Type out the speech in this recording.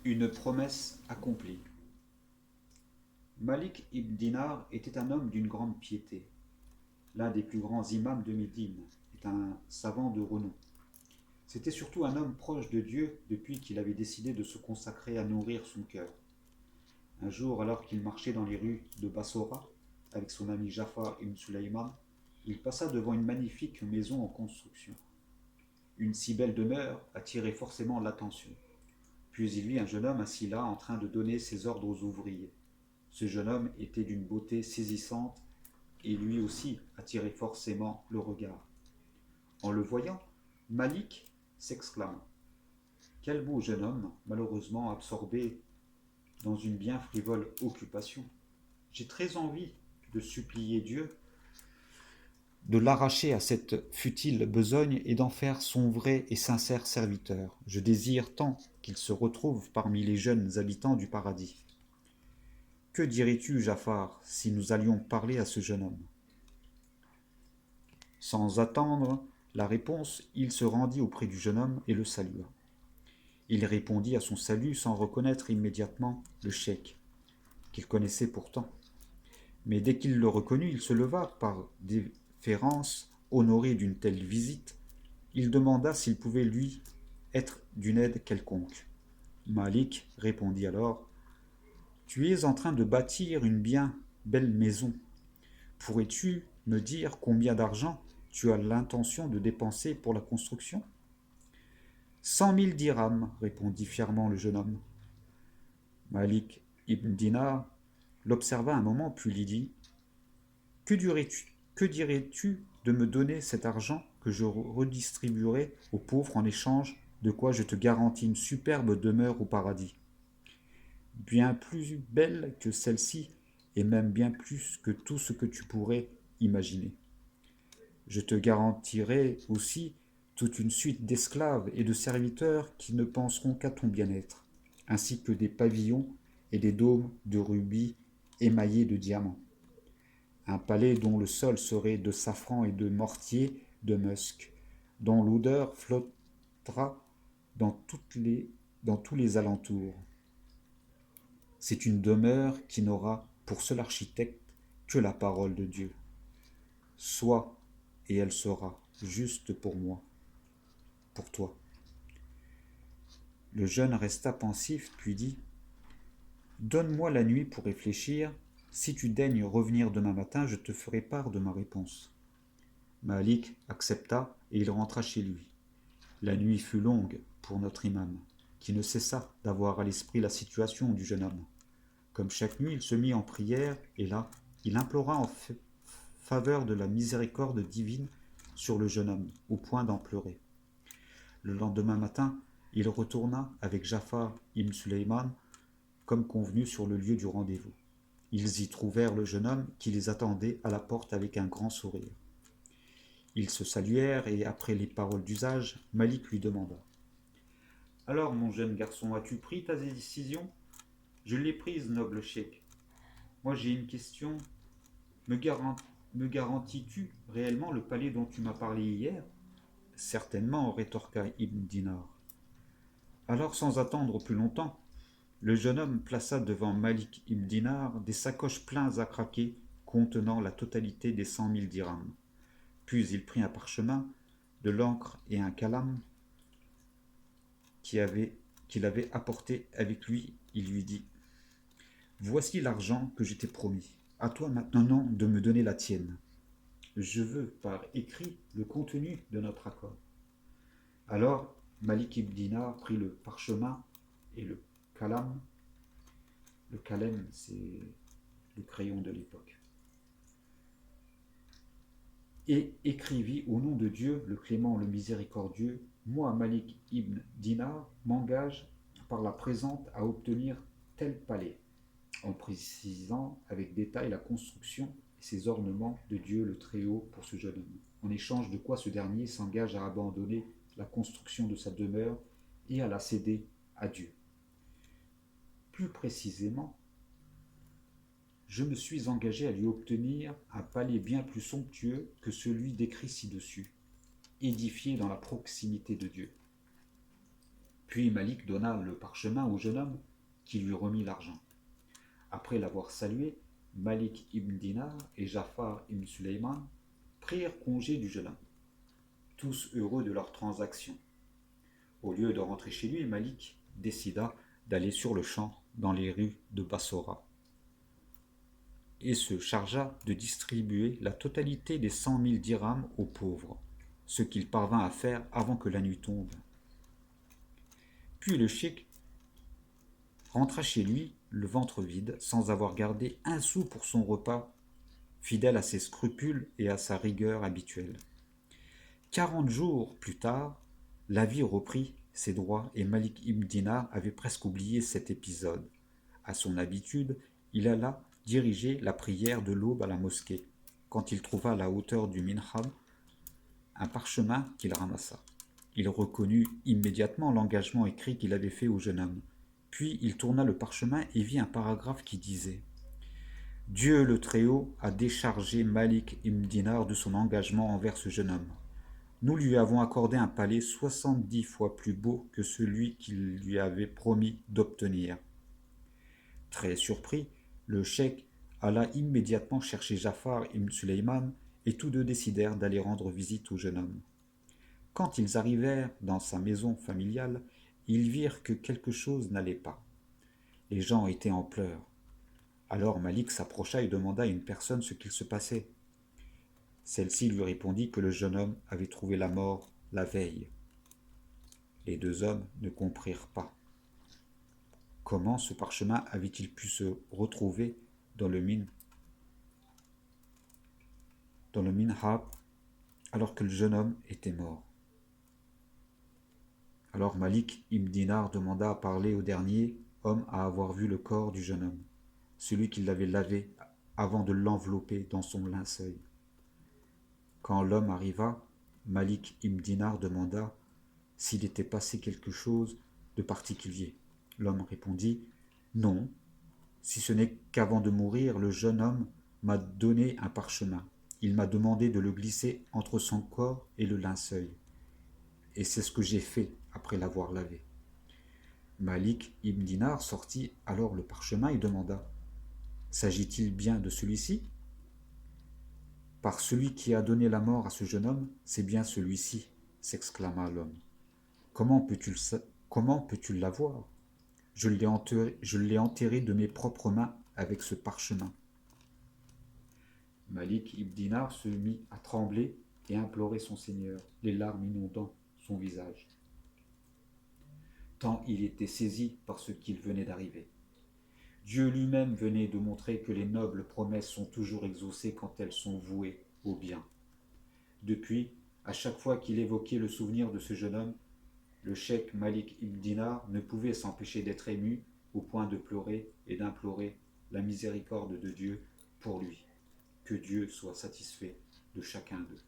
Une promesse accomplie. Malik ibn Dinar était un homme d'une grande piété. L'un des plus grands imams de Médine est un savant de renom. C'était surtout un homme proche de Dieu depuis qu'il avait décidé de se consacrer à nourrir son cœur. Un jour, alors qu'il marchait dans les rues de Bassora avec son ami Jafar ibn Sulaiman, il passa devant une magnifique maison en construction. Une si belle demeure attirait forcément l'attention. Puis il vit un jeune homme assis là en train de donner ses ordres aux ouvriers. Ce jeune homme était d'une beauté saisissante et lui aussi attirait forcément le regard. En le voyant, Malik s'exclama: quel beau jeune homme, malheureusement absorbé dans une bien frivole occupation. J'ai très envie de supplier Dieu de l'arracher à cette futile besogne et d'en faire son vrai et sincère serviteur. Je désire tant qu'il se retrouve parmi les jeunes habitants du paradis. Que dirais-tu, Jafar, si nous allions parler à ce jeune homme? Sans attendre la réponse, il se rendit auprès du jeune homme et le salua. Il répondit à son salut sans reconnaître immédiatement le cheikh, qu'il connaissait pourtant. Mais dès qu'il le reconnut, il se leva par déférence, honoré d'une telle visite. Il demanda s'il pouvait lui être d'une aide quelconque. Malik répondit alors: tu es en train de bâtir une bien belle maison. Pourrais-tu me dire combien d'argent tu as l'intention de dépenser pour la construction? 100 000 dirhams, répondit fièrement le jeune homme. Malik ibn Dinar l'observa un moment, puis lui dit: que dirais-tu de me donner cet argent que je redistribuerai aux pauvres en échange de quoi je te garantis une superbe demeure au paradis, bien plus belle que celle-ci et même bien plus que tout ce que tu pourrais imaginer. Je te garantirai aussi toute une suite d'esclaves et de serviteurs qui ne penseront qu'à ton bien-être, ainsi que des pavillons et des dômes de rubis émaillés de diamants. Un palais dont le sol serait de safran et de mortier de musc, dont l'odeur flottera dans tous les alentours. C'est une demeure qui n'aura pour seul architecte que la parole de Dieu. Sois, et elle sera juste pour moi, pour toi. Le jeune resta pensif, puis dit: donne-moi la nuit pour réfléchir. Si tu daignes revenir demain matin, je te ferai part de ma réponse. Malik accepta et il rentra chez lui. La nuit fut longue pour notre imam, qui ne cessa d'avoir à l'esprit la situation du jeune homme. Comme chaque nuit, il se mit en prière et là, il implora en faveur de la miséricorde divine sur le jeune homme, au point d'en pleurer. Le lendemain matin, il retourna avec Jafar ibn Sulaiman comme convenu sur le lieu du rendez-vous. Ils y trouvèrent le jeune homme qui les attendait à la porte avec un grand sourire. Ils se saluèrent et, après les paroles d'usage, Malik lui demanda: alors, mon jeune garçon, as-tu pris ta décision? Je l'ai prise, noble cheikh. Moi, j'ai une question. Me, garan- me garantis-tu réellement le palais dont tu m'as parlé hier? Certainement, rétorqua Ibn Dinar. Alors, sans attendre plus longtemps, le jeune homme plaça devant Malik ibn Dinar des sacoches pleines à craquer contenant la totalité des 100 000 dirhams. Puis il prit un parchemin, de l'encre et un calame qu'il avait apporté avec lui. Il lui dit: voici l'argent que je t'ai promis. À toi maintenant de me donner la tienne. Je veux par écrit le contenu de notre accord. Alors Malik ibn Dinar prit le parchemin et le calame. Le calem, c'est le crayon de l'époque. Et écrivit: au nom de Dieu, le clément, le miséricordieux, moi, Malik ibn Dinar, m'engage par la présente à obtenir tel palais, en précisant avec détail la construction et ses ornements de Dieu le Très-Haut pour ce jeune homme, en échange de quoi ce dernier s'engage à abandonner la construction de sa demeure et à la céder à Dieu. Plus précisément, je me suis engagé à lui obtenir un palais bien plus somptueux que celui décrit ci-dessus, édifié dans la proximité de Dieu. Puis Malik donna le parchemin au jeune homme qui lui remit l'argent. Après l'avoir salué, Malik ibn Dinar et Jafar ibn Suleyman prirent congé du jeune homme, tous heureux de leur transaction. Au lieu de rentrer chez lui, Malik décida d'aller sur le champ dans les rues de Bassora et se chargea de distribuer la totalité des 100 000 dirhams aux pauvres, ce qu'il parvint à faire avant que la nuit tombe. Puis le cheikh rentra chez lui le ventre vide, sans avoir gardé un sou pour son repas, fidèle à ses scrupules et à sa rigueur habituelle. 40 jours plus tard, la vie reprit ses droits et Malik ibn Dinar avait presque oublié cet épisode. À son habitude, il alla diriger la prière de l'aube à la mosquée, quand il trouva à la hauteur du minhab un parchemin qu'il ramassa. Il reconnut immédiatement l'engagement écrit qu'il avait fait au jeune homme. Puis il tourna le parchemin et vit un paragraphe qui disait « Dieu le Très-Haut a déchargé Malik ibn Dinar de son engagement envers ce jeune homme. Nous lui avons accordé un palais 70 fois plus beau que celui qu'il lui avait promis d'obtenir. » Très surpris, le cheikh alla immédiatement chercher Jafar ibn Suleyman et tous deux décidèrent d'aller rendre visite au jeune homme. Quand ils arrivèrent dans sa maison familiale, ils virent que quelque chose n'allait pas. Les gens étaient en pleurs. Alors Malik s'approcha et demanda à une personne ce qu'il se passait. Celle-ci lui répondit que le jeune homme avait trouvé la mort la veille. Les deux hommes ne comprirent pas. Comment ce parchemin avait-il pu se retrouver dans le minhab alors que le jeune homme était mort? Alors Malik ibn Dinar demanda à parler au dernier homme à avoir vu le corps du jeune homme, celui qui l'avait lavé avant de l'envelopper dans son linceul. Quand l'homme arriva, Malik ibn Dinar demanda s'il était passé quelque chose de particulier. L'homme répondit « Non, si ce n'est qu'avant de mourir, le jeune homme m'a donné un parchemin. Il m'a demandé de le glisser entre son corps et le linceul. Et c'est ce que j'ai fait après l'avoir lavé. » Malik ibn Dinar sortit alors le parchemin et demanda « S'agit-il bien de celui-ci » ? « Par celui qui a donné la mort à ce jeune homme, c'est bien celui-ci, » s'exclama l'homme. « Comment peux-tu l'avoir ? Je l'ai enterré de mes propres mains avec ce parchemin. » Malik ibn Dinar se mit à trembler et implorer son Seigneur, les larmes inondant son visage, tant il était saisi par ce qu'il venait d'arriver. Dieu lui-même venait de montrer que les nobles promesses sont toujours exaucées quand elles sont vouées au bien. Depuis, à chaque fois qu'il évoquait le souvenir de ce jeune homme, le cheikh Malik ibn Dinar ne pouvait s'empêcher d'être ému au point de pleurer et d'implorer la miséricorde de Dieu pour lui. Que Dieu soit satisfait de chacun d'eux.